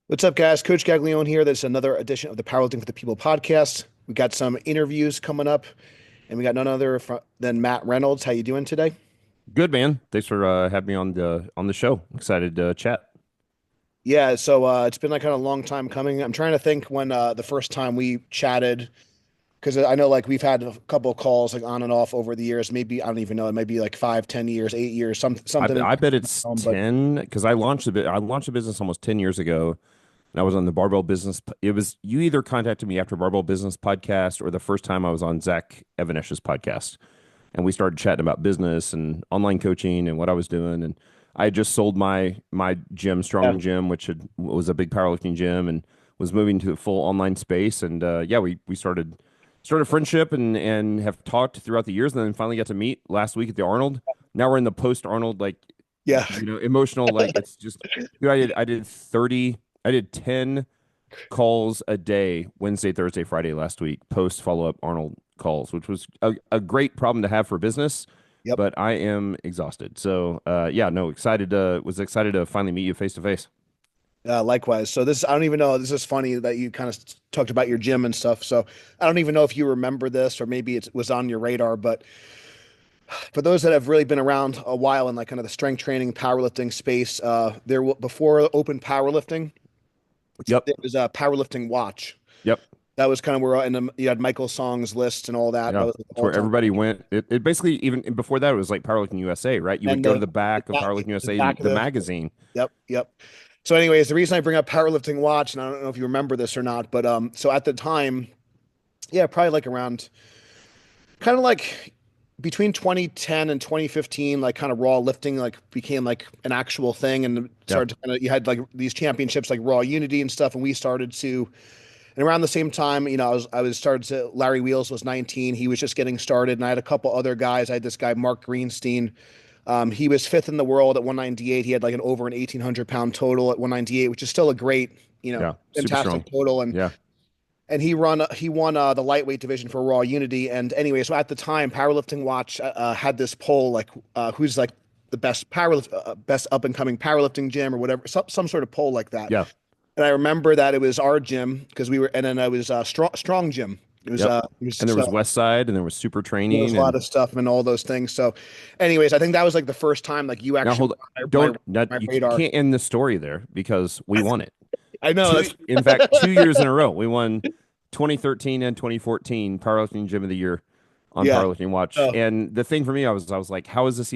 What's up, guys? Coach Gaglione here. This is another edition of the Powerlifting for the People podcast. We got some interviews coming up, and we got none other than Matt Reynolds. How you doing today? Good man. Thanks for having me on the show. Excited to chat. Yeah, so it's been like kind of a long time coming. I'm trying to think when the first time we chatted, because I know like we've had a couple of calls like on and off over the years. Maybe I don't even know. It might be like 5, 10 years, 8 years, I, something. I bet it's But 10 because I launched a business almost 10 years ago, and I was on the Barbell Business. It was you either contacted me after Barbell Business podcast or the first time I was on Zach Evanesh's podcast, and we started chatting about business and online coaching and what I was doing. And I had just sold my gym, yeah, Strong Gym, which was a big powerlifting gym, and was moving to the full online space. And yeah, we started friendship and have talked throughout the years, and then finally got to meet last week at the Arnold. Now we're in the post Arnold, like yeah. emotional. Like it's just, dude, I did 10 calls a day, Wednesday, Thursday, Friday last week, post follow up Arnold calls, which was a great problem to have for business, Yep. but I am exhausted. So yeah, no, was excited to finally meet you face to face. Likewise. So this, I don't even know. This is funny that you kind of talked about your gym and stuff. So I don't even know if you remember this or maybe it was on your radar, but for those that have really been around a while in like kind of the strength training, powerlifting space, before open powerlifting, Yep. there was a powerlifting watch. Yep. That was kind of where, and you had Michael Song's list and all that. That Yeah. was like the It's where all-time. everybody went. It basically, even before that, it was like Powerlifting USA, right? You would And go to the back of Powerlifting the USA, back of the the, magazine. yep, yep. So, anyways, the reason I bring up powerlifting watch, and I don't know if you remember this or not, but so at the time, yeah, probably like around kind of like between 2010 and 2015, like kind of raw lifting like became like an actual thing and Yeah. started to kind of you had like these championships like Raw Unity and stuff, and we started to and around the same time, I was started to Larry Wheels was 19. He was just getting started, and I had a couple other guys. I had this guy Mark Greenstein. He was fifth in the world at 198. He had like an over an 1,800 pound total at 198, which is still a great, Yeah. Super fantastic strong. total. And Yeah. he won the lightweight division for Raw Unity. And anyway, so at the time, Powerlifting Watch had this poll like who's like the best up and coming powerlifting gym or whatever, some sort of poll like that. Yeah. And I remember that it was our gym because we were, and then I was Strong Gym. Yep. It was And there was so West Side and there was Super there was Training. a lot And of stuff and all those things. So, anyways, I think that was like the first time like you now actually hold were on don't not my you radar. can't end the story there because we won it. I know that's In fact, 2 years in a row. We won 2013 and 2014 Powerlifting Gym of the Year on yeah. Powerlifting Watch. Oh, And the thing for me, I was like, how is this?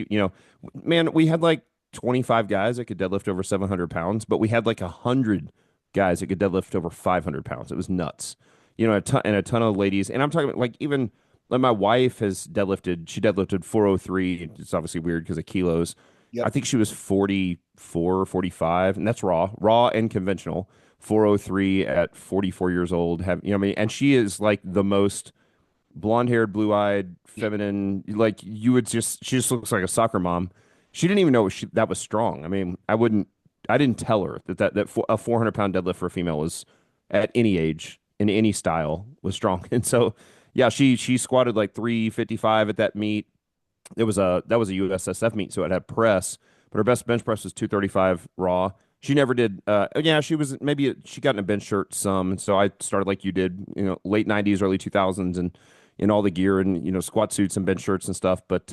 Man, we had like 25 guys that could deadlift over 700 pounds, but we had like 100 guys that could deadlift over 500 pounds. It was nuts. A ton of ladies. And I'm talking about like even like my wife has deadlifted. She deadlifted 403. It's obviously weird because of kilos. yep. I think she was 44, 45, and that's raw and conventional. 403 at 44 years old. What I mean? And she is like the most blonde-haired, blue-eyed, feminine. Like she just looks like a soccer mom. She didn't even know that was strong. I mean, I didn't tell her a 400-pound deadlift for a female was at any age in any style was strong. And so, yeah, she squatted like 355 at that meet. That was a USSF meet, so it had press, but her best bench press was 235 raw. She never did. Yeah, she got in a bench shirt some, and so I started like you did, late '90s, early 2000s, and in all the gear and squat suits and bench shirts and stuff. But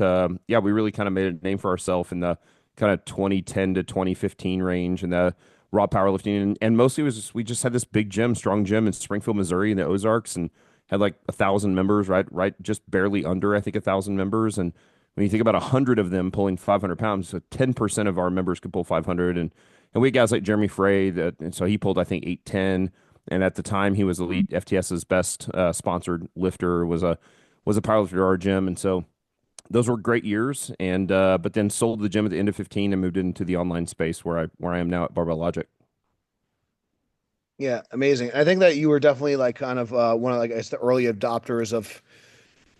yeah, we really kind of made a name for ourselves in the kind of 2010 to 2015 range and the raw powerlifting, and mostly we just had this big gym, strong gym in Springfield, Missouri, in the Ozarks, and had like 1,000 members, right, just barely under I think 1,000 members, and when you think about 100 of them pulling 500 pounds, so 10% of our members could pull 500. And we had guys like Jeremy Frey and so he pulled, I think, 810. And at the time he was elite FTS's best sponsored lifter, was a powerlifter at our gym. And so those were great years. And, but then sold the gym at the end of 15 and moved into the online space where I am now at Barbell Logic. Yeah, amazing. I think that you were definitely like kind of one of like I guess the early adopters of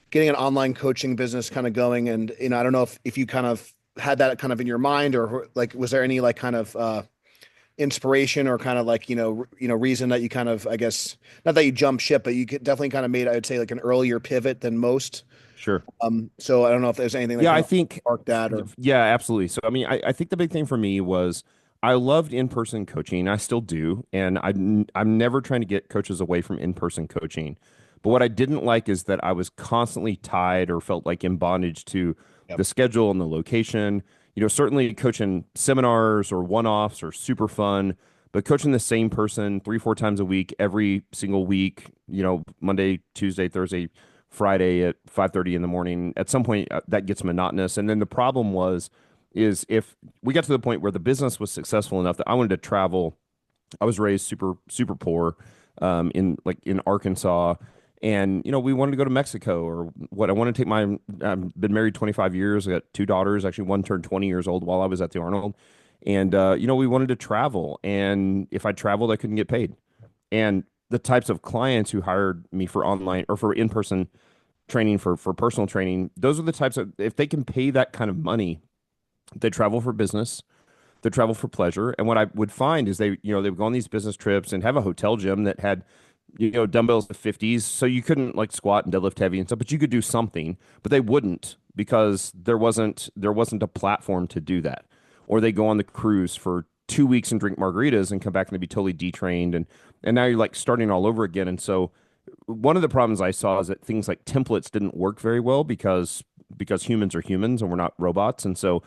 getting an online coaching business kind of going. And I don't know if you kind of had that kind of in your mind or like was there any like kind of inspiration or kind of like reason that you kind of I guess not that you jumped ship, but you definitely kind of made I'd say like an earlier pivot than most. Sure. So I don't know if there's anything that Yeah, kind I of think, sparked that or yeah, absolutely. So, I mean, I think the big thing for me was I loved in-person coaching. I still do, and I'm never trying to get coaches away from in-person coaching. But what I didn't like is that I was constantly tied or felt like in bondage to Yep. the schedule and the location. Certainly coaching seminars or one-offs are super fun, but coaching the same person 3, 4 times a week, every single week, Monday, Tuesday, Thursday, Friday at 5:30 in the morning, at some point that gets monotonous. And then the problem is if we got to the point where the business was successful enough that I wanted to travel. I was raised super super poor, in Arkansas, and we wanted to go to Mexico or what. I want to take my. I've been married 25 years. I got 2 daughters. Actually, one turned 20 years old while I was at the Arnold, and we wanted to travel. And if I traveled, I couldn't get paid. And the types of clients who hired me for online or for in person training for personal training, those are the types of if they can pay that kind of money, they travel for business, they travel for pleasure. And what I would find is they would go on these business trips and have a hotel gym that had, dumbbells to 50s. So you couldn't like squat and deadlift heavy and stuff, but you could do something, but they wouldn't because there wasn't a platform to do that. Or they go on the cruise for 2 weeks and drink margaritas and come back and they be totally detrained. And now you're like starting all over again. And so one of the problems I saw is that things like templates didn't work very well because humans are humans and we're not robots. And so,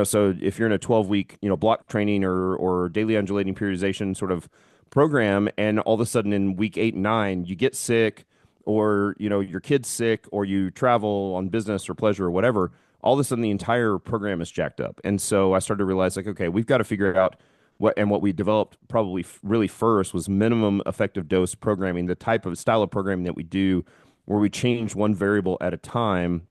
so if you're in a 12-week, block training or daily undulating periodization sort of program, and all of a sudden in week 8 and 9 you get sick, or your kid's sick, or you travel on business or pleasure or whatever, all of a sudden the entire program is jacked up. And so I started to realize like, okay, we've got to figure out what we developed probably really first was minimum effective dose programming, the type of style of programming that we do where we change one variable at a time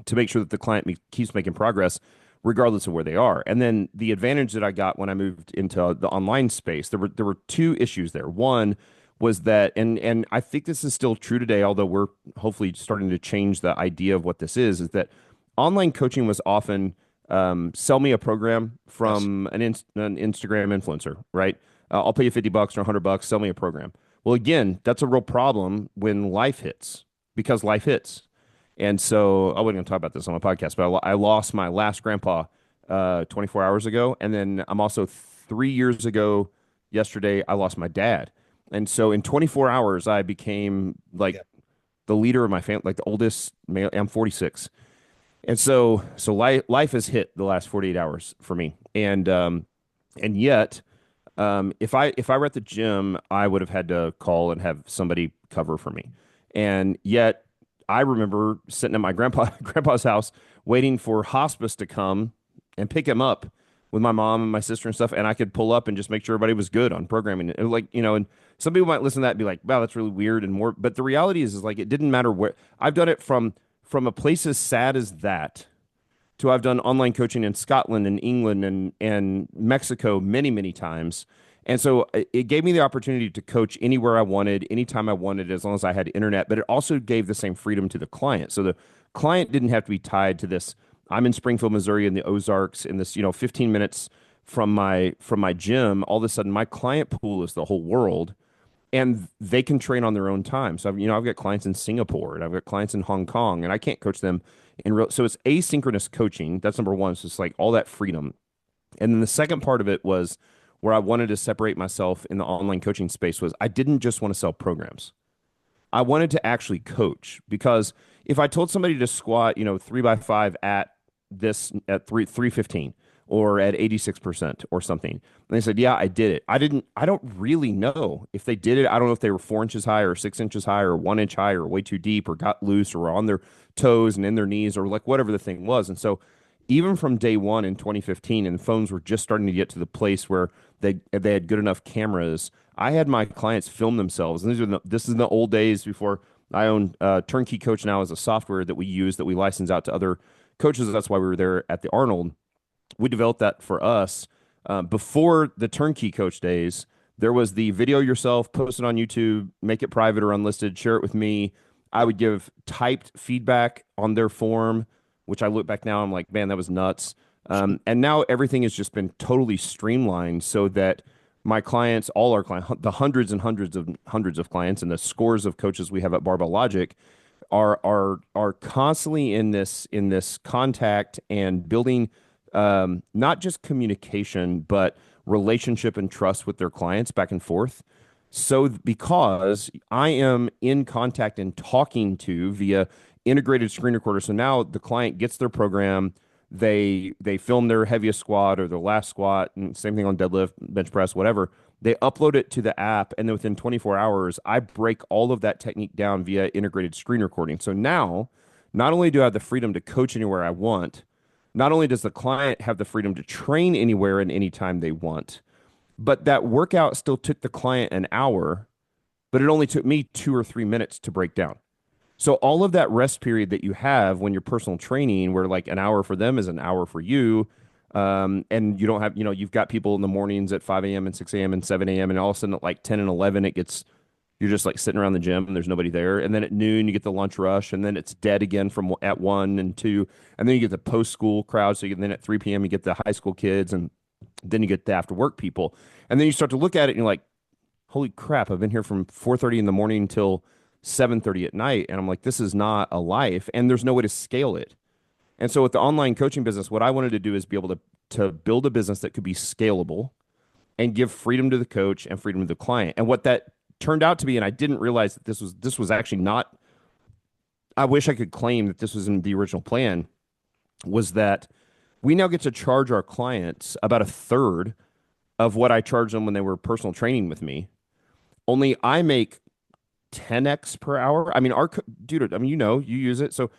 to make sure that the client keeps making progress regardless of where they are. And then the advantage that I got when I moved into the online space, there were two issues there. One was that, and I think this is still true today, although we're hopefully starting to change the idea of what this is that online coaching was often sell me a program Yes. from an Instagram influencer, right? I'll pay you $50 or $100, sell me a program. Well, again, that's a real problem when life hits, because life hits. And so I wasn't going to talk about this on my podcast, but I lost my last grandpa 24 hours ago. And then I'm also 3 years ago, yesterday, I lost my dad. And so in 24 hours, I became like Yep. the leader of my family, like the oldest male. I'm 46. And so life has hit the last 48 hours for me. And yet, if I were at the gym, I would have had to call and have somebody cover for me. And yet, I remember sitting at my grandpa's house waiting for hospice to come and pick him up with my mom and my sister and stuff, and I could pull up and just make sure everybody was good on programming. And like, and some people might listen to that and be like, "Wow, that's really weird," and more. But the reality is like it didn't matter where I've done it from a place as sad as that to I've done online coaching in Scotland and England and Mexico many, many times. And so it gave me the opportunity to coach anywhere I wanted, anytime I wanted, as long as I had internet. But it also gave the same freedom to the client. So the client didn't have to be tied to this. I'm in Springfield, Missouri, in the Ozarks, in this 15 minutes from my gym. All of a sudden, my client pool is the whole world, and they can train on their own time. So I've got clients in Singapore and I've got clients in Hong Kong, and I can't coach them in real. So it's asynchronous coaching. That's number one. It's just like all that freedom. And then the second part of it was where I wanted to separate myself in the online coaching space was I didn't just want to sell programs. I wanted to actually coach, because if I told somebody to squat, 3 by 5 at 315 or at 86% or something, and they said, "Yeah, I did it." I don't really know if they did it. I don't know if they were 4 inches high or 6 inches high or 1 inch high or way too deep or got loose or were on their toes and in their knees or like whatever the thing was. And so even from day one in 2015, and phones were just starting to get to the place where they had good enough cameras, I had my clients film themselves. And this is in the old days before I own Turnkey Coach now as a software that we use that we license out to other coaches. That's why we were there at the Arnold. We developed that for us. Before the Turnkey Coach days, there was the video yourself, post it on YouTube, make it private or unlisted, share it with me. I would give typed feedback on their form, which I look back now, I'm like, man, that was nuts. And now everything has just been totally streamlined so that my clients, all our clients, the hundreds and hundreds of clients and the scores of coaches we have at Barbell Logic are constantly in this contact and building not just communication, but relationship and trust with their clients back and forth. So because I am in contact and talking to via integrated screen recorder, so now the client gets their program, they film their heaviest squat or their last squat, and same thing on deadlift, bench press, whatever. They upload it to the app, and then within 24 hours, I break all of that technique down via integrated screen recording. So now, not only do I have the freedom to coach anywhere I want, not only does the client have the freedom to train anywhere and anytime they want, but that workout still took the client an hour, but it only took me 2 or 3 minutes to break down. So all of that rest period that you have when you're personal training, where like an hour for them is an hour for you, and you don't have, you've got people in the mornings at 5 a.m. and 6 a.m. and 7 a.m. and all of a sudden at like 10 and 11, you're just like sitting around the gym and there's nobody there. And then at noon, you get the lunch rush, and then it's dead again from at 1 and 2. And then you get the post school crowd. So then at 3 p.m., you get the high school kids, and then you get the after work people. And then you start to look at it and you're like, holy crap, I've been here from 4:30 in the morning until 7:30 at night. And I'm like, this is not a life. And there's no way to scale it. And so with the online coaching business, what I wanted to do is be able to build a business that could be scalable and give freedom to the coach and freedom to the client. And what that turned out to be, and I didn't realize that this was actually not, I wish I could claim that this was in the original plan, was that we now get to charge our clients about a third of what I charged them when they were personal training with me. Only I make 10x per hour. I mean, dude, I mean, you use it. So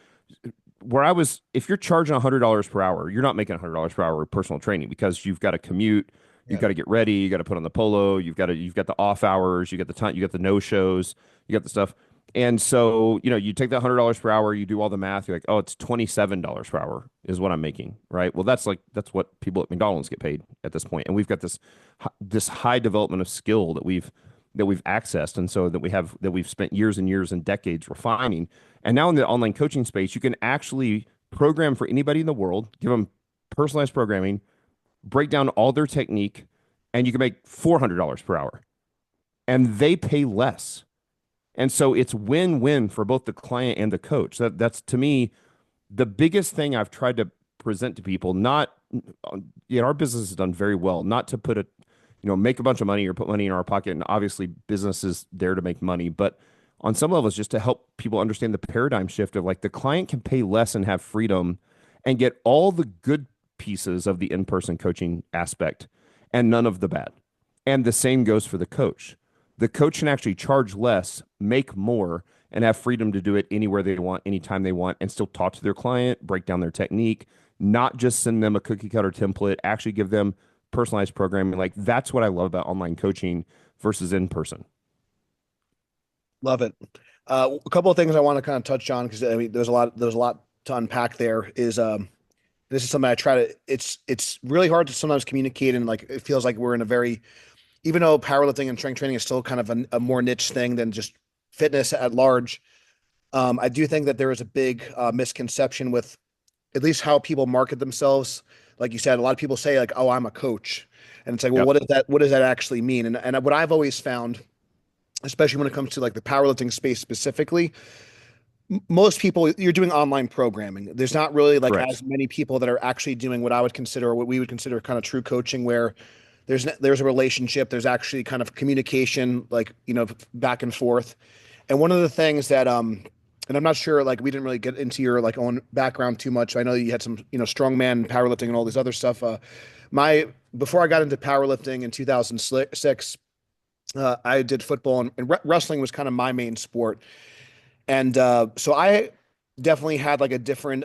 if you're charging $100 per hour, you're not making $100 per hour with personal training, because you've got to commute, you've Yeah. got to get ready, you got to put on the polo, you've got the off hours, you got the time, you got the no shows, you got the stuff. And so, you take that $100 per hour, you do all the math, you're like, oh, it's $27 per hour is what I'm making, right? Well, that's what people at McDonald's get paid at this point. And we've got this high development of skill that we've accessed, and so that we've spent years and years and decades refining. And now in the online coaching space, you can actually program for anybody in the world, give them personalized programming, break down all their technique, and you can make $400 per hour, and they pay less. And so it's win-win for both the client and the coach. That's to me the biggest thing I've tried to present to people. Not, our business has done very well. Not to put make a bunch of money or put money in our pocket. And obviously, business is there to make money, but on some levels, just to help people understand the paradigm shift of like the client can pay less and have freedom and get all the good pieces of the in-person coaching aspect and none of the bad. And the same goes for the coach. The coach can actually charge less, make more, and have freedom to do it anywhere they want, anytime they want, and still talk to their client, break down their technique, not just send them a cookie cutter template, actually give them personalized programming. Like, that's what I love about online coaching versus in person. Love it. A couple of things I want to kind of touch on, because I mean, there's a lot to unpack there. This is something I try to. It's really hard to sometimes communicate, and like it feels like we're in a very, even though powerlifting and strength training is still kind of a more niche thing than just fitness at large. I do think that there is a big misconception with at least how people market themselves. Like you said, a lot of people say like, "Oh, I'm a coach," and it's like, well, Yep. what does that actually mean? And what I've always found, especially when it comes to like the powerlifting space specifically, most people, you're doing online programming. There's not really like Correct. as many people that are actually doing what I would consider, or what we would consider kind of true coaching, where there's a relationship, there's actually kind of communication, like, back and forth. And one of the things that and I'm not sure, like, we didn't really get into your like own background too much. I know you had some, strongman powerlifting and all this other stuff. My Before I got into powerlifting in 2006, I did football, and wrestling was kind of my main sport. And so I definitely had like a different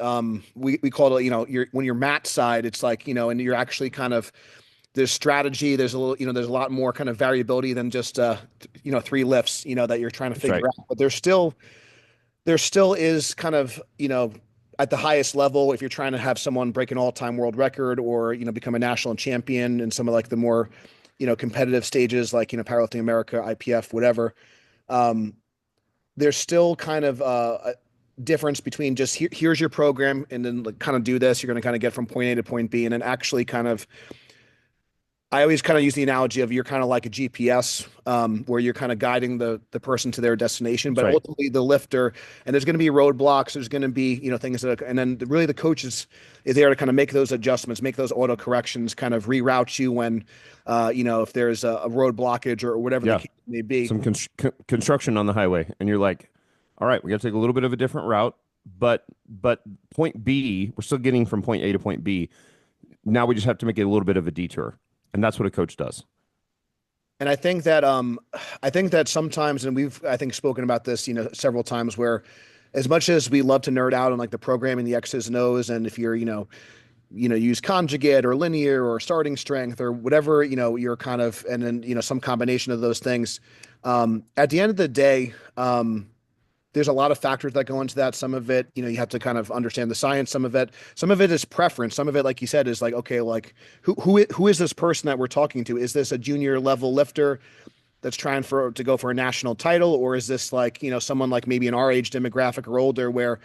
we call it, when you're mat side, it's like, and you're actually kind of, there's strategy, there's a little, there's a lot more kind of variability than just three lifts, that you're trying to That's figure right. out. But there still is kind of, at the highest level, if you're trying to have someone break an all-time world record, or become a national champion in some of like the more competitive stages, like powerlifting America, IPF, whatever. um there's still kind of a difference between just here's your program, and then like kind of do this. You're going to kind of get from point A to point B, and then actually kind of I always kind of use the analogy of you're kind of like a GPS, where you're kind of guiding the person to their destination, That's but right. ultimately the lifter, and there's going to be roadblocks. There's going to be, things that, and then really the coach is there to kind of make those adjustments, make those auto corrections, kind of reroute you when, if there's a road blockage or whatever the Yeah. case may be. Some construction on the highway, and you're like, all right, we got to take a little bit of a different route, but point B, we're still getting from point A to point B. Now we just have to make it a little bit of a detour, and that's what a coach does. And I think that sometimes, and we've I think spoken about this, several times, where as much as we love to nerd out on like the programming, the X's and O's, and if you're, use conjugate or linear or starting strength or whatever, you're kind of, and then, some combination of those things. At the end of the day, there's a lot of factors that go into that. Some of it, you have to kind of understand the science. Some of it is preference. Some of it, like you said, is like, okay, like who is this person that we're talking to? Is this a junior level lifter that's trying to go for a national title, or is this like, someone like maybe in our age demographic or older, where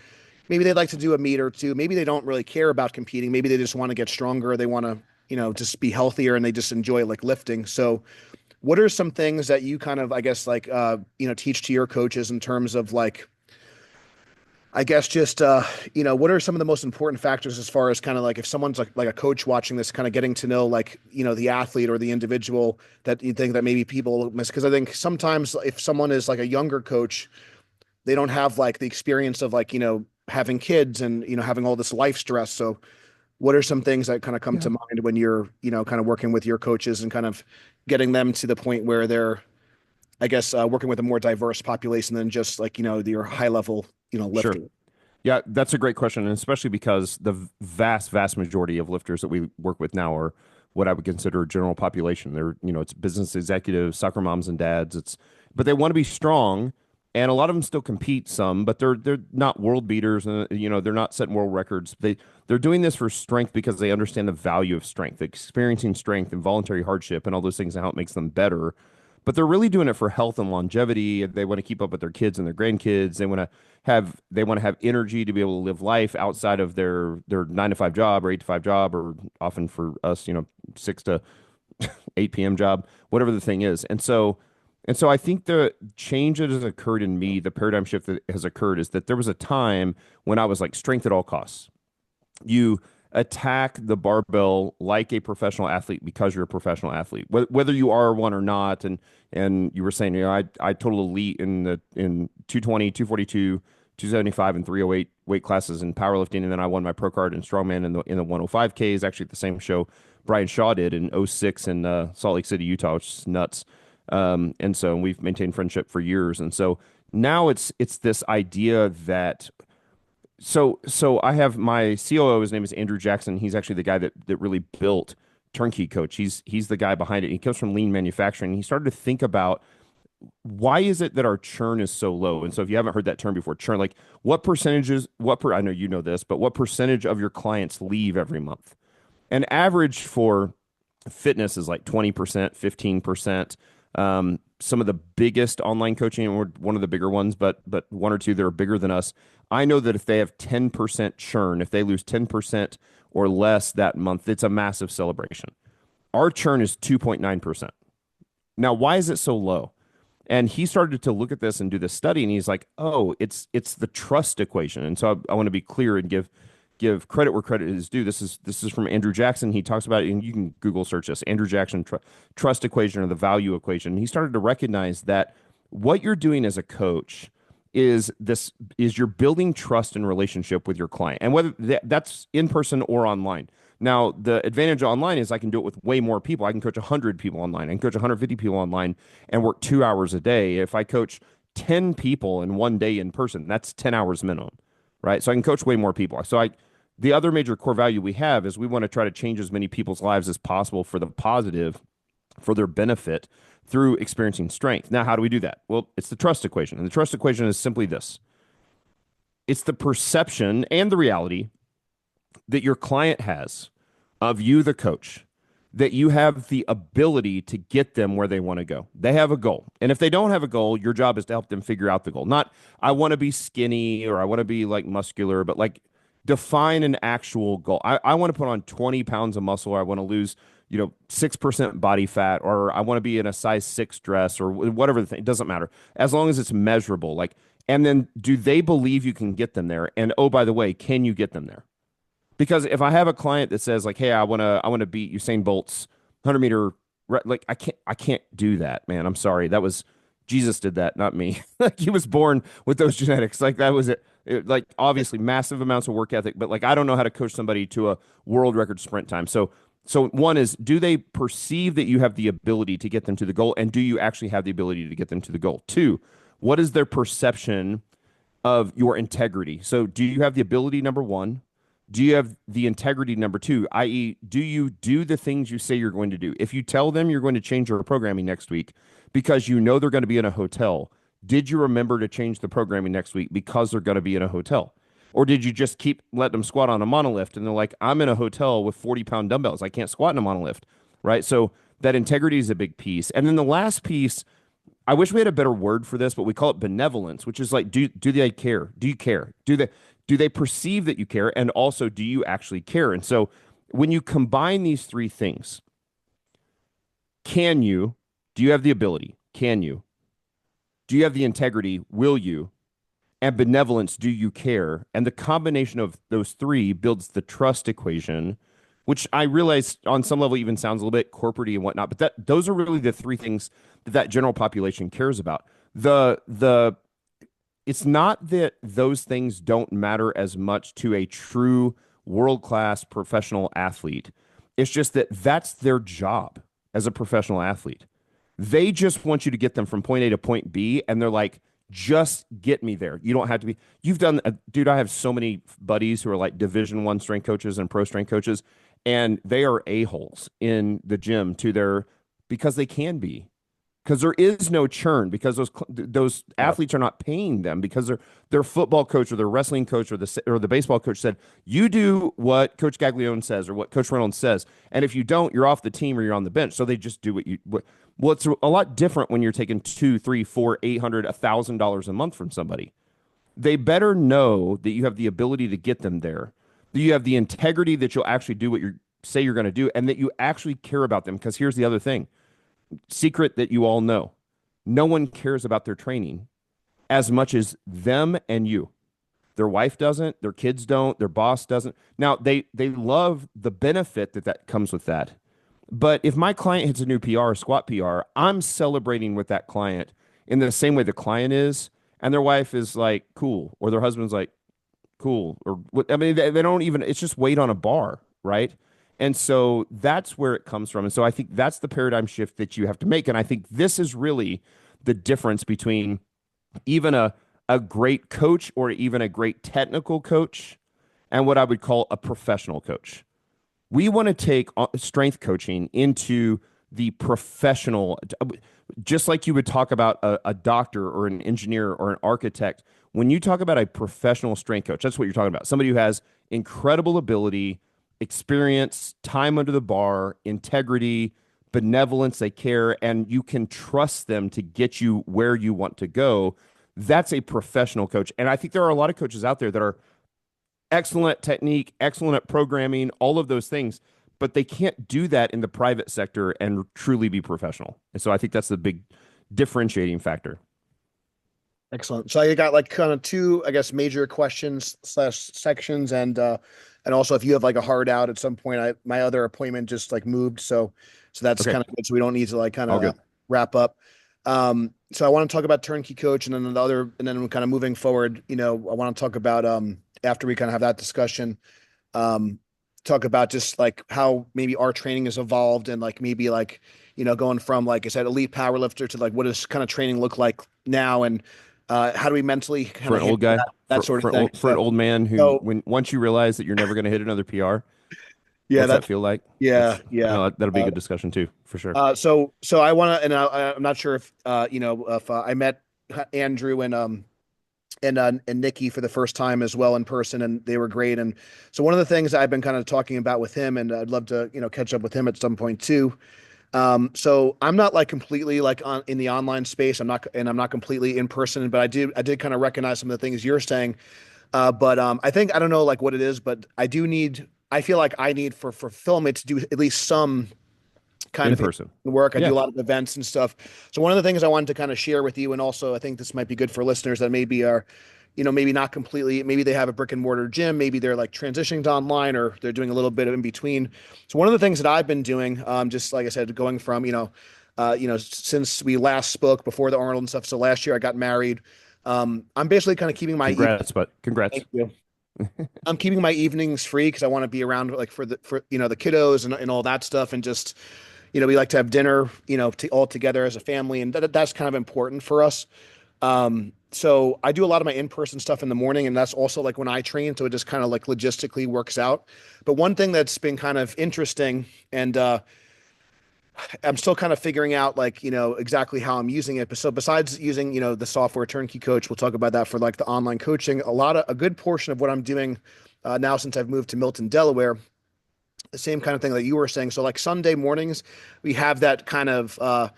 maybe they'd like to do a meet or two. Maybe they don't really care about competing. Maybe they just want to get stronger. They want to, just be healthier, and they just enjoy like lifting. So what are some things that you kind of, I guess, like, teach to your coaches in terms of like, I guess just, what are some of the most important factors as far as kind of like if someone's like a coach watching this, kind of getting to know like, the athlete or the individual that you think that maybe people miss? Because I think sometimes if someone is like a younger coach, they don't have like the experience of like, having kids and, having all this life stress. So what are some things that kind of come to Yeah. mind when you're, kind of working with your coaches and kind of getting them to the point where they're, I guess, working with a more diverse population than just like, your high level, Sure. lifter? Yeah, that's a great question, and especially because the vast, vast majority of lifters that we work with now are what I would consider general population. They're, it's business executives, soccer moms and dads. But they want to be strong, and a lot of them still compete some, but they're not world beaters, and they're not setting world records. They're doing this for strength because they understand the value of strength, experiencing strength and voluntary hardship and all those things and how it makes them better. But they're really doing it for health and longevity. They want to keep up with their kids and their grandkids. They want to have energy to be able to live life outside of their 9 to 5 job or 8 to 5 job, or often for us, 6 to 8 p.m. job, whatever the thing is. And so I think the change that has occurred in me, the paradigm shift that has occurred, is that there was a time when I was like strength at all costs. You attack the barbell like a professional athlete because you're a professional athlete, whether you are one or not. And you were saying, I total elite in 220, 242, 275, and 308 weight classes in powerlifting, and then I won my pro card in strongman in the 105Ks. Actually, at the same show Brian Shaw did in '06 in Salt Lake City, Utah, which is nuts. And we've maintained friendship for years. And so now it's this idea that so I have my COO. His name is Andrew Jackson. He's actually the guy that really built Turnkey Coach. He's the guy behind it. He comes from lean manufacturing. He started to think about why is it that our churn is so low. And so if you haven't heard that term before, churn, like what percentages, I know you know this, but what percentage of your clients leave every month? An average for fitness is like 20%, 15%. Some of the biggest online coaching, or one of the bigger ones, but one or two that are bigger than us. I know that if they have 10% churn, if they lose 10% or less that month, it's a massive celebration. Our churn is 2.9%. Now, why is it so low? And he started to look at this and do this study, and he's like, "Oh, it's the trust equation." And so I want to be clear and give credit where credit is due. This is from Andrew Jackson. He talks about it, and you can Google search this Andrew Jackson trust equation, or the value equation. And he started to recognize that what you're doing as a coach is you're building trust and relationship with your client, and whether that's in person or online. Now, the advantage online is I can do it with way more people. I can coach 100 people online. I can coach 150 people online and work 2 hours a day. If I coach 10 people in one day in person, that's 10 hours minimum, right? So I can coach way more people. The other major core value we have is we want to try to change as many people's lives as possible for the positive, for their benefit through experiencing strength. Now, how do we do that? Well, it's the trust equation. And the trust equation is simply this: it's the perception and the reality that your client has of you, the coach, that you have the ability to get them where they want to go. They have a goal. And if they don't have a goal, your job is to help them figure out the goal. Not, I want to be skinny or I want to be like muscular, but like define an actual goal. I want to put on 20 pounds of muscle, or I want to lose 6% body fat, or I want to be in a size 6 dress, or whatever the thing. It doesn't matter as long as it's measurable. Like, and then do they believe you can get them there? And oh, by the way, can you get them there? Because if I have a client that says like, "Hey, I want to beat Usain Bolt's 100-meter," like I can't do that, man. I'm sorry. That was Jesus did that, not me. Like he was born with those genetics. Like that was it. Like obviously massive amounts of work ethic, but like I don't know how to coach somebody to a world record sprint time. So one is, do they perceive that you have the ability to get them to the goal, and do you actually have the ability to get them to the goal? Two, what is their perception of your integrity? So do you have the ability, number one? Do you have the integrity, number two, i.e., do you do the things you say you're going to do? If you tell them you're going to change your programming next week because you know they're going to be in a hotel, did you remember to change the programming next week because they're going to be in a hotel? Or did you just keep letting them squat on a monolift and they're like, I'm in a hotel with 40-pound dumbbells. I can't squat in a monolift, right? So that integrity is a big piece. And then the last piece, I wish we had a better word for this, but we call it benevolence, which is like, do they care? Do you care? Do they perceive that you care? And also, do you actually care? And so when you combine these three things, can you, do you have the ability? Can you? Do you have the integrity? Will you? And benevolence, do you care? And the combination of those three builds the trust equation, which I realize on some level even sounds a little bit corporate and whatnot, but those are really the three things that general population cares about. The It's not that those things don't matter as much to a true world-class professional athlete. It's just that that's their job as a professional athlete. They just want you to get them from point A to point B, and they're like, just get me there. You don't have to be. You've done, dude. I have so many buddies who are like Division I strength coaches and pro strength coaches, and they are a-holes in the gym to their because they can be because there is no churn because those Yep. athletes are not paying them because their football coach or their wrestling coach or the baseball coach said you do what Coach Gaglione says or what Coach Reynolds says, and if you don't, you're off the team or you're on the bench. So they just do well, it's a lot different when you're taking two, three, four, 800, $1,000 a month from somebody. They better know that you have the ability to get them there, that you have the integrity that you'll actually do what you say you're going to do, and that you actually care about them. Because here's the other thing, secret that you all know: no one cares about their training as much as them and you. Their wife doesn't, their kids don't, their boss doesn't. Now they love the benefit that comes with that. But if my client hits a new PR, squat PR, I'm celebrating with that client in the same way the client is, and their wife is like, cool, or their husband's like, cool, or what. I mean, they don't even, it's just weight on a bar, right? And so that's where it comes from. And so I think that's the paradigm shift that you have to make. And I think this is really the difference between even a great coach or even a great technical coach and what I would call a professional coach. We want to take strength coaching into the professional, just like you would talk about a doctor or an engineer or an architect. When you talk about a professional strength coach, that's what you're talking about. Somebody who has incredible ability, experience, time under the bar, integrity, benevolence, they care, and you can trust them to get you where you want to go. That's a professional coach. And I think there are a lot of coaches out there that are excellent at technique, excellent at programming, all of those things, but they can't do that in the private sector and truly be professional. And so I think that's the big differentiating factor. Excellent. So I got like kind of two, I guess, major questions slash sections, and also if you have like a hard out at some point, my other appointment just like moved, so that's Okay, kind of good. So we don't need to like kind all of good. wrap up. So I want to talk about turnkey coach, and then the other, and then kind of moving forward, I want to talk about after we kind of have that discussion, um, talk about just like how maybe our training has evolved and like maybe like going from like I said elite powerlifter to like what does kind of training look like now and how do we mentally kind For of an handle old guy, that sort of thing. for an old man who, So when once you realize that you're never going to hit another PR, yeah, what's that that's feel like? yeah, That's yeah. that'll be a Uh, good discussion too, for sure. so I want to, and I'm not sure if if I met Andrew and Nikki for the first time as well in person, and they were great. And so one of the things I've been kind of talking about with him, and I'd love to catch up with him at some point too. So I'm not like completely like on in the online space. I'm not completely in person, but I did kind of recognize some of the things you're saying. But I think I don't know like what it is, but I feel like I need for fulfillment to do at least some. kind In of person. work. I Yeah. do a lot of events and stuff. So one of the things I wanted to kind of share with you, and also I think this might be good for listeners that maybe are, maybe not completely, maybe they have a brick and mortar gym, maybe they're like transitioning to online or they're doing a little bit of in between. So one of the things that I've been doing, just like I said, going from, since we last spoke before the Arnold and stuff. So last year I got married. I'm basically kind of keeping my Congrats, but thank congrats. you. I'm keeping my evenings free because I want to be around like for the kiddos and all that stuff and just we like to have dinner all together as a family and that's kind of important for us. So I do a lot of my in-person stuff in the morning and that's also like when I train, so it just kind of like logistically works out. But one thing that's been kind of interesting and I'm still kind of figuring out like, exactly how I'm using it. But so besides using, the software Turnkey Coach, we'll talk about that for like the online coaching. A good portion of what I'm doing now since I've moved to Milton, Delaware, the same kind of thing that you were saying. So like Sunday mornings, we have that kind of, I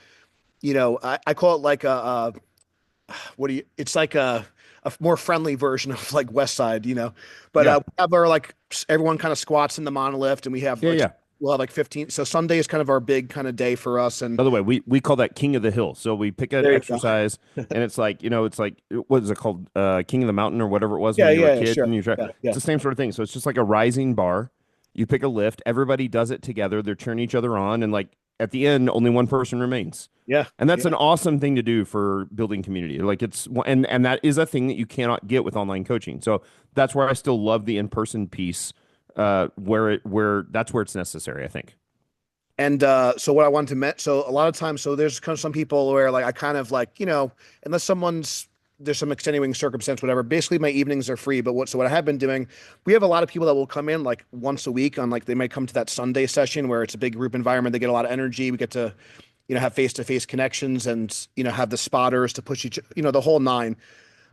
call it like it's like a more friendly version of like West Side, but Yeah. we have our like everyone kind of squats in the monolift and we have Yeah. like, Yeah. we'll have like 15. So Sunday is kind of our big kind of day for us. And By the way, we call that King of the Hill. So we pick an there you go. exercise, and it's like it's like what is it called? King of the Mountain or whatever it was Yeah, when you were a yeah, yeah, kid, sure. and you try. Yeah, It's yeah, the same sort of thing. So it's just like a rising bar. You pick a lift. Everybody does it together. They're cheering each other on, and like at the end, only one person remains. yeah, And that's yeah. an awesome thing to do for building community. Like and that is a thing that you cannot get with online coaching. So that's where I still love the in person piece, where that's where it's necessary. I think. And so what I wanted to met, so a lot of times, so there's kind of some people where like I kind of like, unless there's some extenuating circumstance, whatever. Basically, my evenings are free. But so what I have been doing, we have a lot of people that will come in like once a week on like they might come to that Sunday session where it's a big group environment. They get a lot of energy. We get to, have face to face connections and have the spotters to push the whole nine.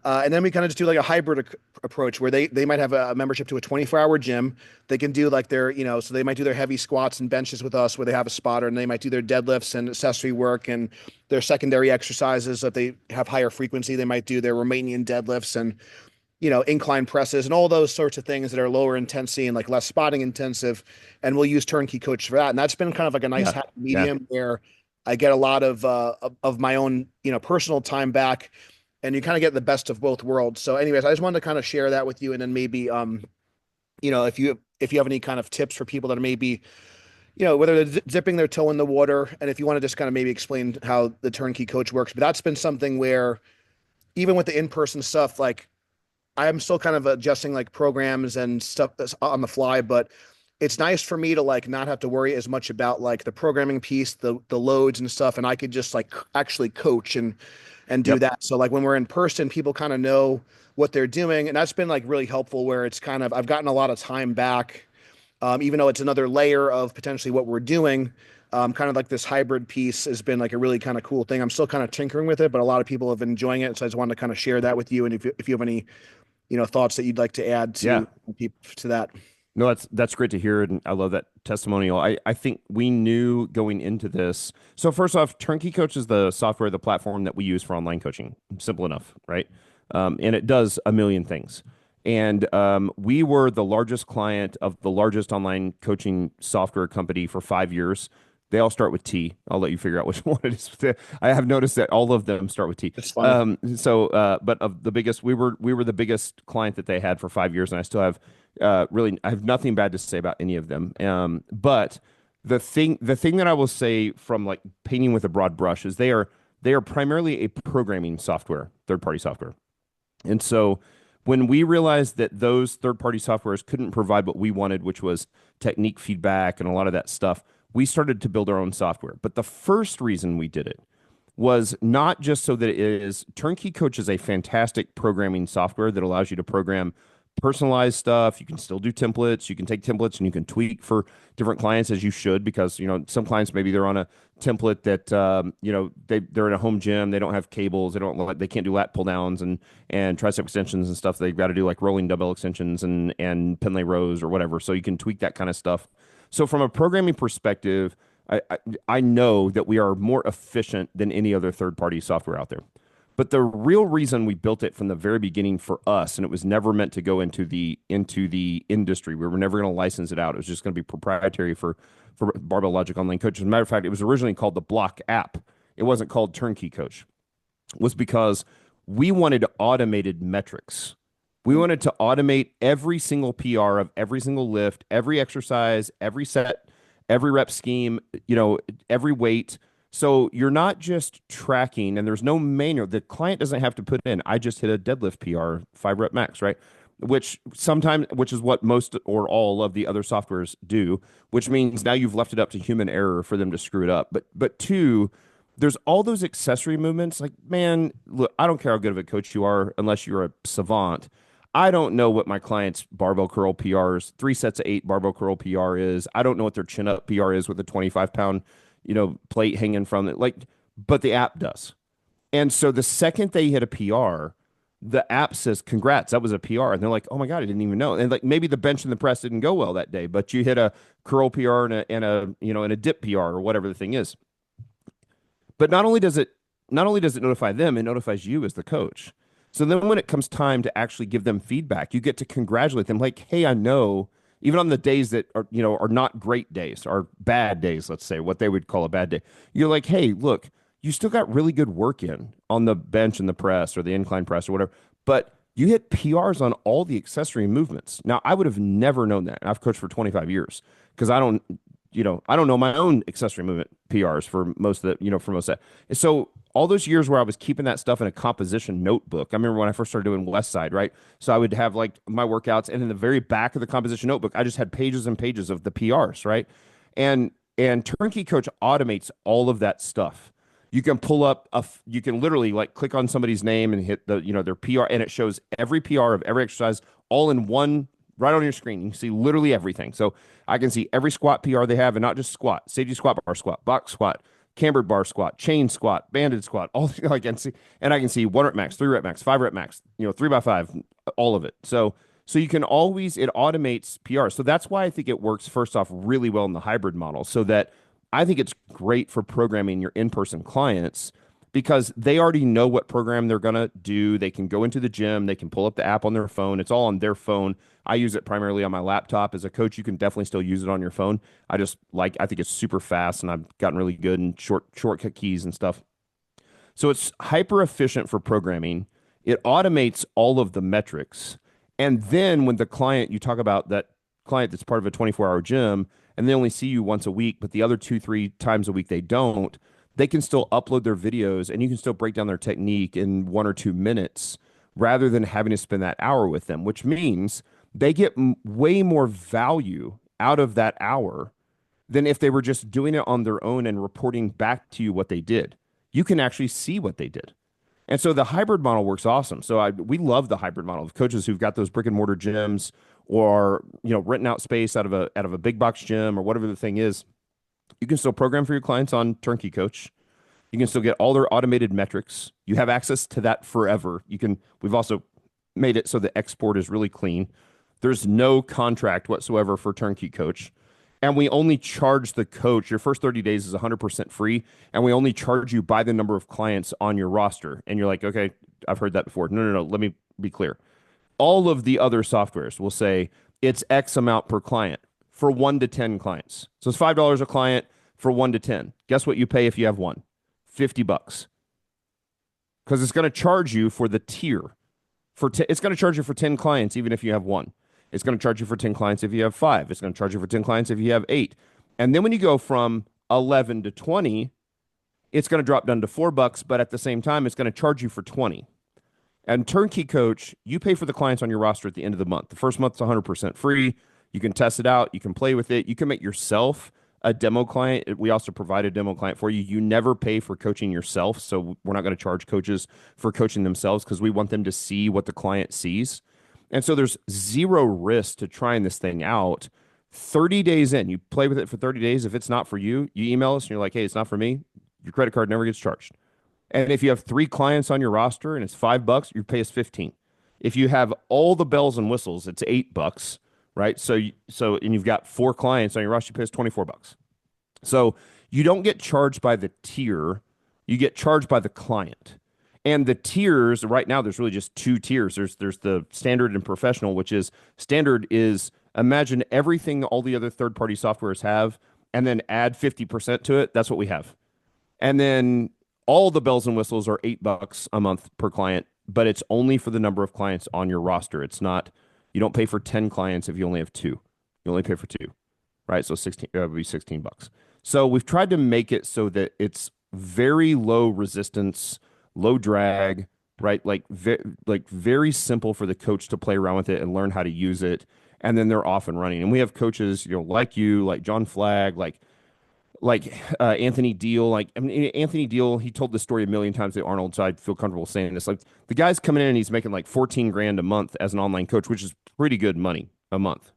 And then we kind of just do like a hybrid approach where they might have a membership to a 24-hour gym. They can do like their, so they might do their heavy squats and benches with us where they have a spotter and they might do their deadlifts and accessory work and their secondary exercises. If they have higher frequency, they might do their Romanian deadlifts and, incline presses and all those sorts of things that are lower intensity and like less spotting intensive. And we'll use Turnkey Coach for that. And that's been kind of like a nice Yeah. happy Yeah. medium where I get a lot of my own, personal time back and you kind of get the best of both worlds. So anyways, I just wanted to kind of share that with you. And then maybe, if you have any kind of tips for people that are maybe, whether they're dipping their toe in the water, and if you want to just kind of maybe explain how the Turnkey Coach works, but that's been something where even with the in-person stuff, like I am still kind of adjusting like programs and stuff that's on the fly, but it's nice for me to like not have to worry as much about like the programming piece, the loads and stuff, and I could just like actually coach and do Yep. that. So like when we're in person, people kind of know what they're doing, and that's been like really helpful. Where it's kind of I've gotten a lot of time back, even though it's another layer of potentially what we're doing. Kind of like this hybrid piece has been like a really kind of cool thing. I'm still kind of tinkering with it, but a lot of people have been enjoying it. So I just wanted to kind of share that with you. And if you have any thoughts that you'd like to add Yeah. to that. No, that's great to hear, and I love that testimonial. I think we knew going into this. So first off, Turnkey Coach is the software, the platform that we use for online coaching. Simple enough, right? And it does a million things. And we were the largest client of the largest online coaching software company for 5 years. They all start with T. I'll let you figure out which one it is. I have noticed that all of them start with T. It's funny. But of the biggest, we were the biggest client that they had for 5 years, and I still have really, I have nothing bad to say about any of them. But the thing that I will say from like painting with a broad brush is they are primarily a programming software, third party software. And so when we realized that those third party softwares couldn't provide what we wanted, which was technique feedback and a lot of that stuff, we started to build our own software. But the first reason we did it was not just so that it is Turnkey Coach is a fantastic programming software that allows you to program personalized stuff. You can still do templates. You can take templates and you can tweak for different clients as you should, because some clients maybe they're on a template that they're in a home gym. They don't have cables. They can't do lat pull downs and tricep extensions and stuff. They've got to do like rolling dumbbell extensions and pen lay rows or whatever. So you can tweak that kind of stuff. So from a programming perspective, I know that we are more efficient than any other third party software out there. But the real reason we built it from the very beginning for us, and it was never meant to go into the industry. We were never going to license it out. It was just going to be proprietary for Barbell Logic Online Coach. As a matter of fact, it was originally called the Block app. It wasn't called Turnkey Coach. Was because we wanted automated metrics. We wanted to automate every single PR of every single lift, every exercise, every set, every rep scheme, every weight. So you're not just tracking, and there's no manual. The client doesn't have to put in, I just hit a deadlift PR, 5 rep max, right? Which is what most or all of the other softwares do, which means now you've left it up to human error for them to screw it up. But two, there's all those accessory movements. Like, man, look, I don't care how good of a coach you are, unless you're a savant. I don't know what my client's barbell curl PRs, 3 sets of 8 barbell curl PR is. I don't know what their chin up PR is with a 25 pound, plate hanging from it. Like, but the app does. And so the second they hit a PR, the app says, congrats, that was a PR. And they're like, oh my God, I didn't even know. And like maybe the bench and the press didn't go well that day, but you hit a curl PR and a dip PR or whatever the thing is. But not only does it notify them, it notifies you as the coach. So then when it comes time to actually give them feedback, you get to congratulate them like, "Hey, I know even on the days that are not great days, are bad days, let's say, what they would call a bad day. You're like, "Hey, look, you still got really good work in on the bench and the press or the incline press or whatever, but you hit PRs on all the accessory movements." Now, I would have never known that. I've coached for 25 years because I don't know my own accessory movement PRs for most of that. So all those years where I was keeping that stuff in a composition notebook, I remember when I first started doing West Side, right? So I would have like my workouts, and in the very back of the composition notebook, I just had pages and pages of the PRs, right? And Turnkey Coach automates all of that stuff. You can pull up you can literally like click on somebody's name and hit their PR, and it shows every PR of every exercise all in one right on your screen. You can see literally everything. So I can see every squat PR they have, and not just squat, safety squat, bar squat, box squat, cambered bar squat, chain squat, banded squat, all I can see, and I can see 1 rep max, 3 rep max, 5 rep max, 3 by 5, all of it. So you can always, it automates PR. So that's why I think it works first off really well in the hybrid model. So that I think it's great for programming your in-person clients because they already know what program they're going to do. They can go into the gym, they can pull up the app on their phone. It's all on their phone. I use it primarily on my laptop. As a coach, you can definitely still use it on your phone. I think it's super fast, and I've gotten really good in shortcut keys and stuff. So it's hyper efficient for programming. It automates all of the metrics. And then when you talk about that client that's part of a 24-hour gym and they only see you once a week, but the other 2, 3 times a week they don't, they can still upload their videos and you can still break down their technique in 1 or 2 minutes rather than having to spend that hour with them, which means they get way more value out of that hour than if they were just doing it on their own and reporting back to you what they did. You can actually see what they did. And so the hybrid model works awesome. So we love the hybrid model of coaches who've got those brick and mortar gyms or renting out space out of a big box gym or whatever the thing is. You can still program for your clients on Turnkey Coach. You can still get all their automated metrics. You have access to that forever. We've also made it so the export is really clean. There's no contract whatsoever for Turnkey Coach. And we only charge the coach. Your first 30 days is 100% free. And we only charge you by the number of clients on your roster. And you're like, okay, I've heard that before. No, no, no. Let me be clear. All of the other softwares will say it's X amount per client for 1 to 10 clients. So it's $5 a client for 1 to 10. Guess what you pay if you have one? $50. Because it's going to charge you for the tier. It's going to charge you for 10 clients even if you have one. It's going to charge you for 10 clients if you have 5. It's going to charge you for 10 clients if you have 8. And then when you go from 11 to 20, it's going to drop down to $4, but at the same time, it's going to charge you for 20. And Turnkey Coach, you pay for the clients on your roster at the end of the month. The first month's 100% free. You can test it out. You can play with it. You can make yourself a demo client. We also provide a demo client for you. You never pay for coaching yourself. So we're not going to charge coaches for coaching themselves because we want them to see what the client sees. And so there's zero risk to trying this thing out. 30 days in, you play with it for 30 days. If it's not for you, you email us and you're like, hey, it's not for me. Your credit card never gets charged. And if you have 3 clients on your roster and it's $5, you pay us 15. If you have all the bells and whistles, it's $8, right? And you've got 4 clients on your roster, you pay us $24. So you don't get charged by the tier, you get charged by the client. And the tiers right now, there's really just two tiers. There's the standard and professional, which is standard is imagine everything all the other third party softwares have, and then add 50% to it. That's what we have. And then all the bells and whistles are $8 a month per client, but it's only for the number of clients on your roster. It's not, you don't pay for 10 clients if you only have two. You only pay for two, right? So 16, would be $16. So we've tried to make it so that it's very low resistance, low drag, right? Like very simple for the coach to play around with it and learn how to use it. And then they're off and running. And we have coaches, like you, like John Flagg, like Anthony Deal. Like, I mean, Anthony Deal, he told this story a million times to Arnold, so I feel comfortable saying this. Like, the guy's coming in and he's making like 14 grand a month as an online coach, which is pretty good money a month.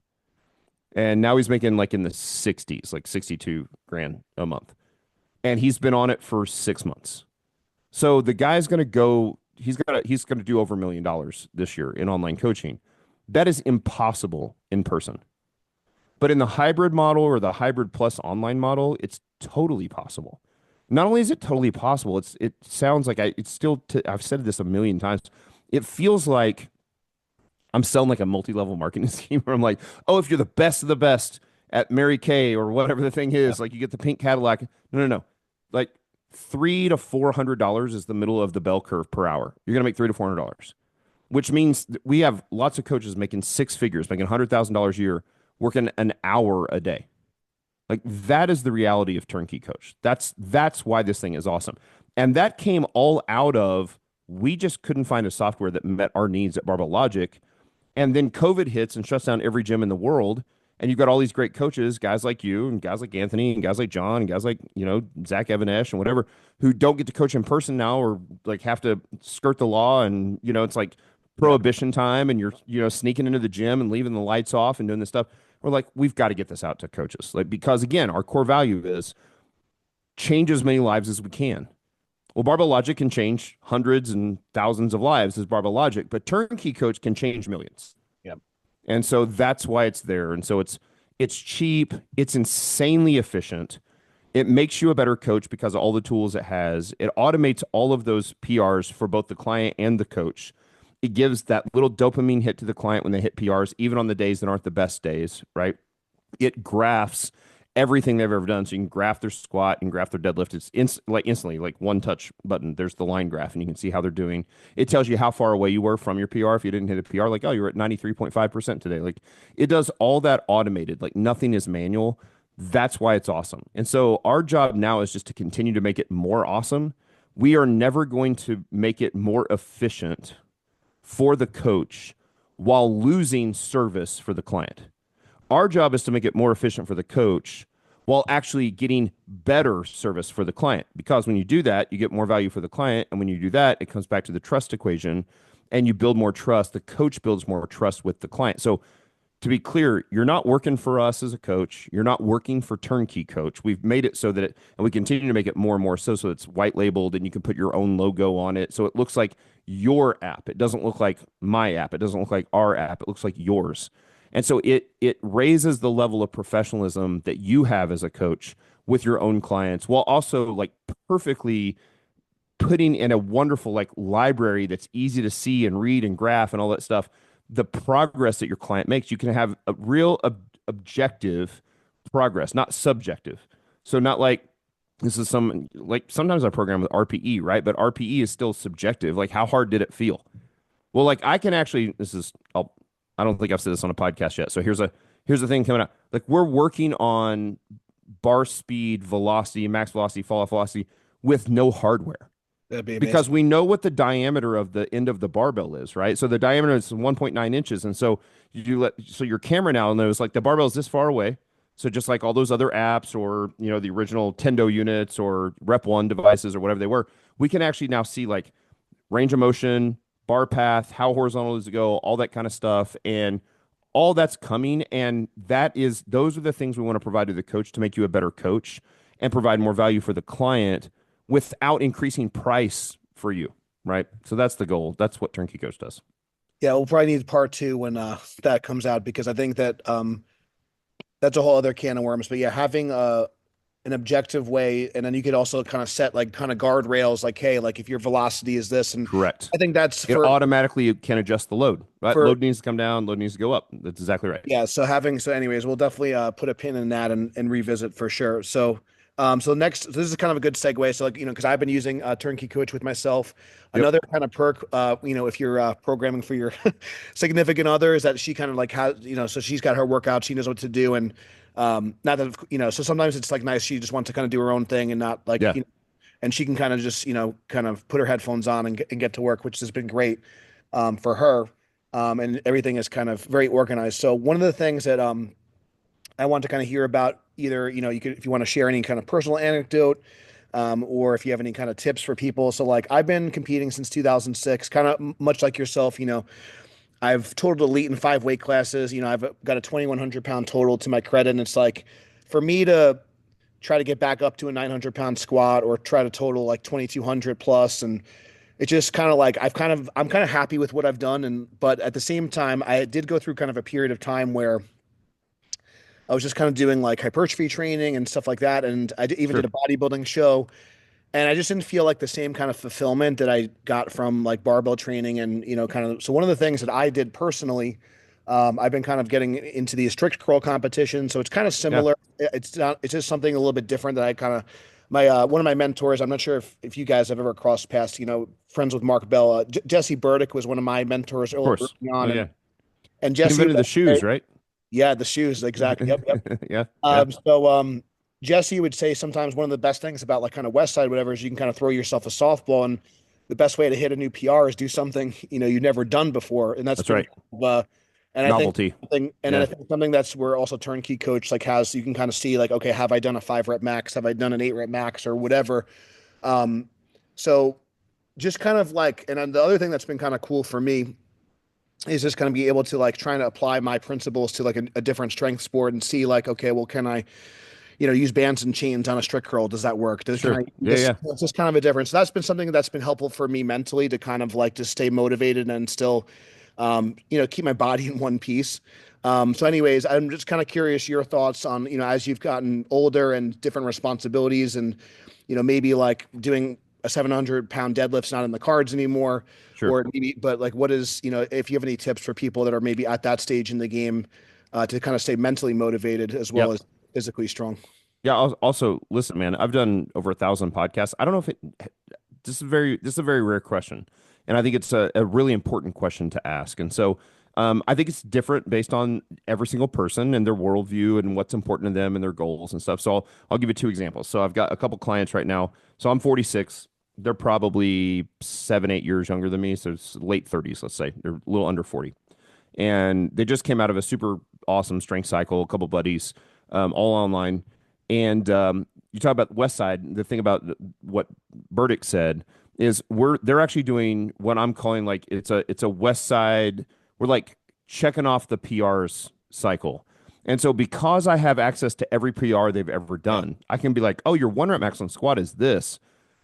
And now he's making like in the 60s, like 62 grand a month. And he's been on it for 6 months. So the guy's going to go, he's going to do over $1 million this year in online coaching. That is impossible in person. But in the hybrid model or the hybrid plus online model, it's totally possible. Not only is it totally possible, it sounds like it's still, I've said this a million times. It feels like I'm selling like a multi-level marketing scheme where I'm like, oh, if you're the best of the best at Mary Kay or whatever the thing Yeah. is, like you get the pink Cadillac. No, no, no. Like $300 to $400 is the middle of the bell curve per hour. You're gonna make $300 to $400, which means we have lots of coaches making six figures, making $100,000 a year, working an hour a day. Like that is the reality of turnkey coach. That's why this thing is awesome. And that came all out of we just couldn't find a software that met our needs at Barbell Logic. And then COVID hits and shuts down every gym in the world. And you've got all these great coaches, guys like you and guys like Anthony and guys like John and guys like, Zach Evanesh and whatever, who don't get to coach in person now or like have to skirt the law. And, it's like Yeah. prohibition time and you're, sneaking into the gym and leaving the lights off and doing this stuff. We're like, we've got to get this out to coaches. Like, because again, our core value is change as many lives as we can. Well, Barbell Logic can change hundreds and thousands of lives as Barbell Logic, but Turnkey Coach can change millions. Yeah. And so that's why it's there. And so it's cheap, it's insanely efficient. It makes you a better coach because of all the tools it has. It automates all of those PRs for both the client and the coach. It gives that little dopamine hit to the client when they hit PRs, even on the days that aren't the best days, right? It graphs everything they've ever done. So you can graph their squat and graph their deadlift. It's instantly, like one touch button. There's the line graph, and you can see how they're doing. It tells you how far away you were from your PR. If you didn't hit a PR, like, oh, you're at 93.5% today. Like, it does all that automated. Like, nothing is manual. That's why it's awesome. And so our job now is just to continue to make it more awesome. We are never going to make it more efficient for the coach while losing service for the client. Our job is to make it more efficient for the coach while actually getting better service for the client. Because when you do that, you get more value for the client. And when you do that, it comes back to the trust equation and you build more trust. The coach builds more trust with the client. So to be clear, you're not working for us as a coach. You're not working for Turnkey Coach. We've made it so that and we continue to make it more and more so it's white labeled and you can put your own logo on it. So it looks like your app. It doesn't look like my app. It doesn't look like our app. It looks like yours. And so it raises the level of professionalism that you have as a coach with your own clients while also like perfectly putting in a wonderful like library that's easy to see and read and graph and all that stuff. The progress that your client makes, you can have a real objective progress, not subjective. So not like this is like sometimes I program with RPE, right? But RPE is still subjective. Like how hard did it feel? Well, like I can actually, I don't think I've said this on a podcast yet. So here's the thing coming up. Like we're working on bar speed, velocity, max velocity, fall off velocity with no hardware That'd be because amazing. we know what the diameter of the end of the barbell is, right? So the diameter is 1.9 inches. And so so your camera now knows like the barbell is this far away. So just like all those other apps or, the original Tendo units or Rep One devices or whatever they were, we can actually now see like range of motion, bar path, how horizontal does it go, all that kind of stuff. And all that's coming. And those are the things we want to provide to the coach to make you a better coach and provide more value for the client without increasing price for you. Right. So that's the goal. That's what Turnkey Coach does. Yeah, we'll probably need part two when that comes out because I think that that's a whole other can of worms. But yeah, having an objective way, and then you could also kind of set like kind of guardrails, like, hey, like if your velocity is this, and Correct. I think that's It automatically can adjust the load, right? for Load needs to come down, load needs to go up. That's exactly right. yeah. So anyways, we'll definitely put a pin in that and revisit for sure. So next, so this is kind of a good segue. So like, because I've been using Turnkey Coach with myself. Yep. Another kind of perk, if you're programming for your significant other, is that she kind of like has, so she's got her workout, she knows what to do, and not that so sometimes it's like nice, she just wants to kind of do her own thing and not like, Yeah. and she can kind of just kind of put her headphones on and get to work, which has been great for her. And everything is kind of very organized. So one of the things that I want to kind of hear about, either you could, if you want to share any kind of personal anecdote, or if you have any kind of tips for people. So like I've been competing since 2006, kind of much like yourself. I've totaled elite in 5 weight classes. I've got a 2,100 pound total to my credit, and it's like for me to try to get back up to a 900 pound squat or try to total like 2,200 plus, and it's just kind of like I'm kind of happy with what I've done, and but at the same time I did go through kind of a period of time where I was just kind of doing like hypertrophy training and stuff like that, and even did Sure. a bodybuilding show, and I just didn't feel like the same kind of fulfillment that I got from like barbell training, and kind of. So one of the things that I did personally, I've been kind of getting into these strict curl competitions, so it's kind of Yeah. similar. It's not, it's just something a little bit different that I kind of. My one of my mentors, I'm not sure if you guys have ever crossed paths, friends with Mark Bell. Jesse Burdick was one of my mentors Of early course. Oh on, yeah. and He Jesse, invented the shoes, right? yeah, the shoes, exactly. Yep, yep. Yeah. Yeah. Jesse would say sometimes one of the best things about like kind of West Side, whatever, is you can kind of throw yourself a softball, and the best way to hit a new PR is do something you've never done before, and that's That's been, right. and I think Novelty. something, and then I Yeah. think something that's where also Turnkey Coach like has, you can kind of see like, okay, have I done a 5 rep max? Have I done an 8 rep max or whatever? Um, so just kind of like, and then the other thing that's been kind of cool for me is just kind of be able to like trying to apply my principles to like a different strength sport and see like, okay, well, can I, use bands and chains on a strict curl? Does that work? Can Sure. I Yeah. this? Yeah. It's just kind of a difference. So that's been something that's been helpful for me mentally to kind of like just stay motivated and still, keep my body in one piece. So anyways, I'm just kind of curious your thoughts on, as you've gotten older and different responsibilities, and, maybe like doing a 700 pound deadlift's not in the cards anymore, Sure. or maybe, but like, what is, if you have any tips for people that are maybe at that stage in the game, to kind of stay mentally motivated as well Yep. as physically strong. Yeah. Also, listen, man, I've done over 1,000 podcasts. I don't know if it, this is a very rare question. And I think it's a really important question to ask. And so I think it's different based on every single person and their worldview and what's important to them and their goals and stuff. So I'll give you 2 examples. So I've got a couple clients right now. So I'm 46. They're probably 7, 8 years younger than me. So it's late 30s, let's say. They're a little under 40. And they just came out of a super awesome strength cycle, a couple buddies, all online. And you talk about West Side. The thing about what Burdick said is they're actually doing what I'm calling like it's a West Side. We're like checking off the PRs cycle. And so because I have access to every PR they've ever done, I can be like, oh, your 1 rep max on squat is this,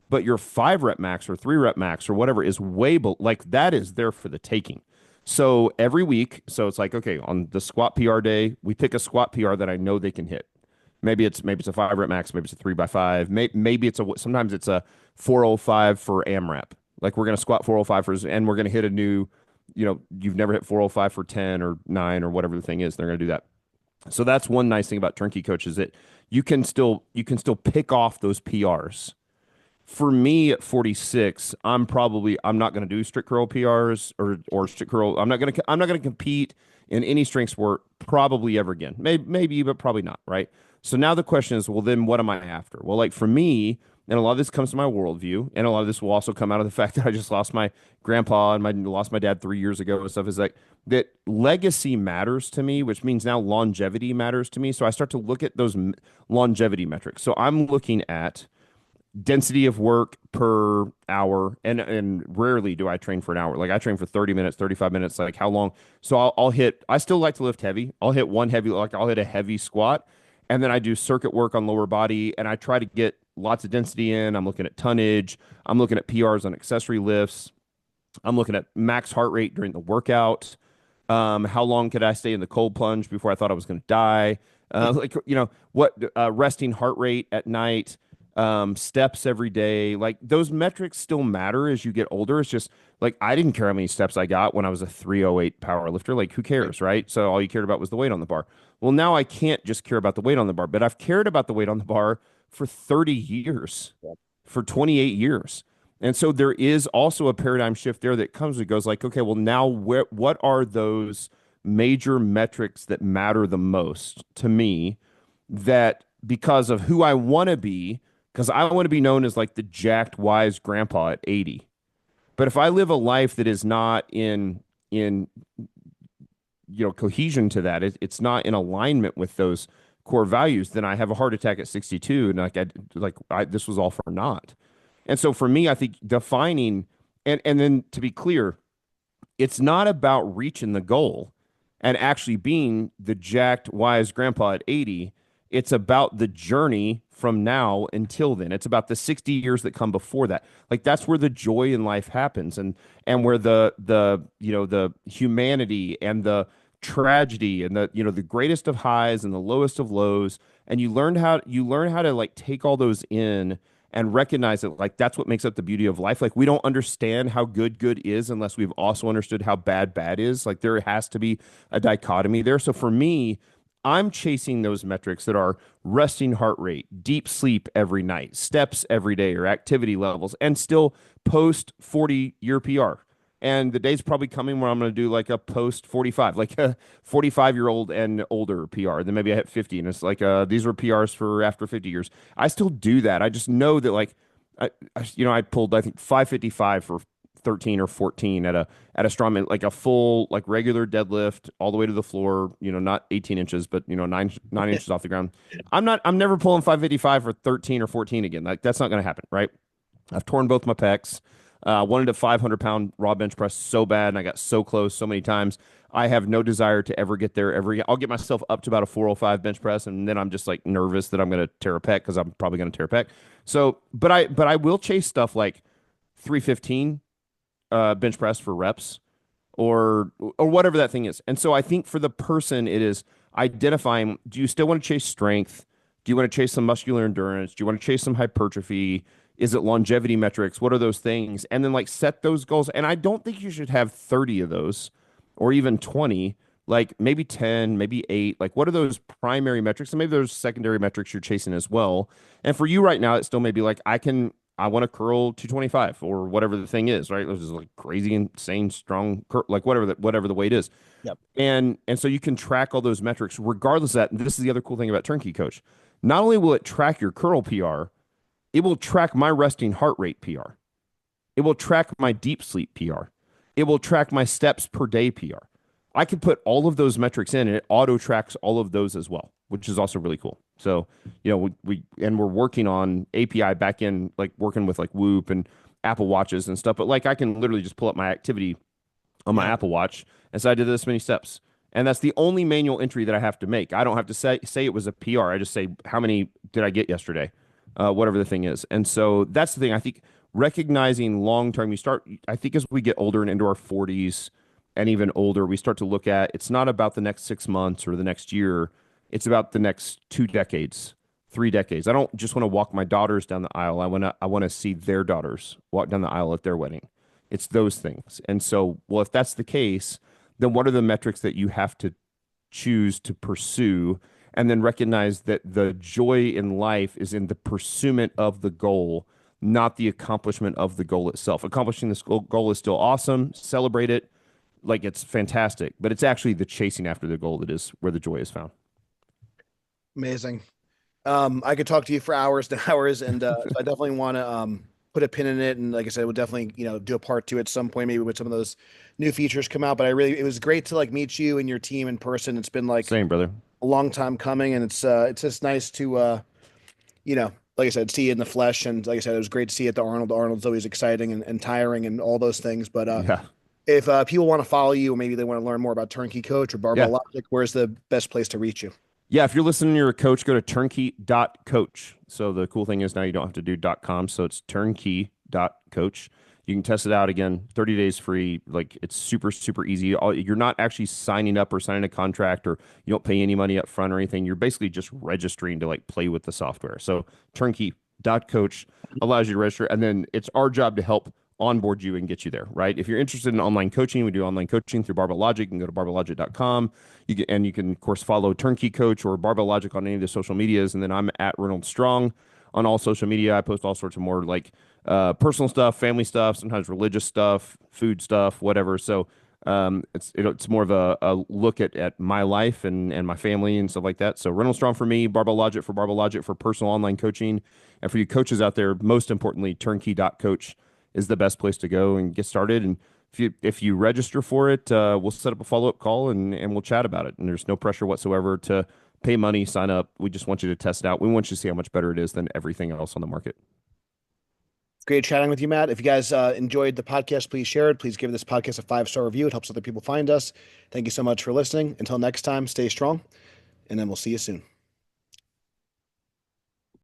but your 5 rep max or 3 rep max or whatever is like that is there for the taking. So every week, so it's like, okay, on the squat PR day, we pick a squat PR that I know they can hit. Maybe it's a 5 rep max, maybe it's a 3 by 5, maybe it's a sometimes it's a 405 for AMRAP. Like we're gonna squat 405 and we're gonna hit a new, you've never hit 405 for 10 or 9 or whatever the thing is. They're gonna do that. So that's one nice thing about Turnkey Coach is that you can still pick off those PRs. For me at 46, I'm not going to do strict curl PRs or strict curl. I'm not going to compete in any strength sport probably ever again. Maybe, but probably not, right? So now the question is, well, then what am I after? Well, like for me, and a lot of this comes to my worldview, and a lot of this will also come out of the fact that I just lost my grandpa and lost my dad 3 years ago and stuff. Is like that legacy matters to me, which means now longevity matters to me. So I start to look at those longevity metrics. So I'm looking at density of work per hour, and rarely do I train for an hour. Like I train for 30 minutes, 35 minutes, like how long. So I'll hit, I still like to lift heavy. I'll hit one heavy, like I'll hit a heavy squat, and then I do circuit work on lower body, and I try to get lots of density in. I'm looking at tonnage, I'm looking at PRs on accessory lifts, I'm looking at max heart rate during the workout. How long could I stay in the cold plunge before I thought I was going to die? Like, what resting heart rate at night, steps every day, like those metrics still matter as you get older. It's just like I didn't care how many steps I got when I was a 308 power lifter. Like, who Right. cares, right? So all you cared about was the weight on the bar. Well, now I can't just care about the weight on the bar, but I've cared about the weight on the bar for 30 years, Yeah. for 28 years. And so there is also a paradigm shift there that comes and goes like, okay, well, now what are those major metrics that matter the most to me, that because of who I want to be, because I want to be known as like the jacked, wise grandpa at 80. But if I live a life that is not in cohesion to that, it's not in alignment with those core values, then I have a heart attack at 62, and this was all for naught. And so for me, I think defining, and then to be clear, it's not about reaching the goal and actually being the jacked, wise grandpa at 80. It's about the journey from now until then. It's about the 60 years that come before that. Like, that's where the joy in life happens, and where the humanity and the tragedy and the greatest of highs and the lowest of lows, and you learn how to like take all those in and recognize that, like, that's what makes up the beauty of life. Like, we don't understand how good is unless we've also understood how bad is. Like, there has to be a dichotomy there. So for me, I'm chasing those metrics that are resting heart rate, deep sleep every night, steps every day, or activity levels, and still post 40-year PR. And the day's probably coming where I'm going to do like a post 45, like a 45-year-old and older PR. Then maybe I hit 50, and it's like, these were PRs for after 50 years. I still do that. I just know that, like, I pulled, I think, 555 for 13 or 14 at a strongman, like a full, like, regular deadlift all the way to the floor, not 18 inches, but nine inches off the ground. I'm never pulling 555 for 13 or 14 again. Like, that's not going to happen, right? I've torn both my pecs. Wanted a 500-pound raw bench press so bad, and I got so close so many times. I have no desire to ever get there ever again. I'll get myself up to about a 405 bench press, and then I'm just like nervous that I'm going to tear a pec, because I'm probably going to tear a pec. So, but I will chase stuff like 315 bench press for reps, or whatever that thing is. And so I think for the person, it is identifying, do you still want to chase strength? Do you want to chase some muscular endurance? Do you want to chase some hypertrophy? Is it longevity metrics? What are those things? And then, like, set those goals. And I don't think you should have 30 of those, or even 20, like maybe 10, maybe 8. Like, what are those primary metrics? And maybe there's secondary metrics you're chasing as well. And for you right now, it still may be like, I want to curl 225 or whatever the thing is, right? This is like crazy, insane, strong, like whatever the weight is. Yep. And so you can track all those metrics regardless of that. And this is the other cool thing about Turnkey Coach. Not only will it track your curl PR, it will track my resting heart rate PR. It will track my deep sleep PR. It will track my steps per day PR. I could put all of those metrics in, and it auto tracks all of those as well, which is also really cool. So, we're working on API back in, like, working with like Whoop and Apple Watches and stuff. But like, I can literally just pull up my activity on my Yeah. Apple Watch and say I did this many steps. And that's the only manual entry that I have to make. I don't have to say it was a PR. I just say, how many did I get yesterday? Whatever the thing is. And so that's the thing. I think recognizing long term, I think as we get older and into our 40s and even older, we start to look at, it's not about the next 6 months or the next year. It's about the next 2 decades, 3 decades. I don't just want to walk my daughters down the aisle. I want to see their daughters walk down the aisle at their wedding. It's those things. And so, well, if that's the case, then what are the metrics that you have to choose to pursue, and then recognize that the joy in life is in the pursuit of the goal, not the accomplishment of the goal itself. Accomplishing this goal is still awesome. Celebrate it like it's fantastic, but it's actually the chasing after the goal that is where the joy is found. Amazing. I could talk to you for hours and hours, and so I definitely want to put a pin in it. And like I said, we'll definitely do a part 2 at some point, maybe with some of those new features come out. But it was great to like meet you and your team in person. It's been like Same, brother. a long time coming, and it's just nice to like I said, see it in the flesh. And like I said, it was great to see it at the Arnold. Arnold's always exciting and tiring and all those things. But Yeah. if people want to follow you, or maybe they want to learn more about Turnkey Coach or Barbell Yeah. Logic, where's the best place to reach you? Yeah, if you're listening, you're a coach, go to turnkey.coach. So the cool thing is now you don't have to do .com, so it's turnkey.coach. You can test it out again, 30 days free. Like it's super, super easy. You're not actually signing up or signing a contract, or you don't pay any money up front or anything. You're basically just registering to like play with the software. So turnkey.coach allows you to register. And then it's our job to help onboard you and get you there, right? If you're interested in online coaching, we do online coaching through Barbell Logic. You can go to barbelllogic.com. And you can, of course, follow Turnkey Coach or Barbell Logic on any of the social medias. And then I'm at Reynolds Strong on all social media. I post all sorts of more like personal stuff, family stuff, sometimes religious stuff, food stuff, whatever. So it's more of a look at my life and my family and stuff like that. So Reynolds Strong for me, Barbell Logic for personal online coaching. And for you coaches out there, most importantly, turnkey.coach is the best place to go and get started. And if you register for it, we'll set up a follow-up call and we'll chat about it. And there's no pressure whatsoever to pay money, sign up. We just want you to test it out. We want you to see how much better it is than everything else on the market. Great chatting with you, Matt. If you guys enjoyed the podcast, please share it. Please give this podcast a 5-star review. It helps other people find us. Thank you so much for listening. Until next time, stay strong, and then we'll see you soon.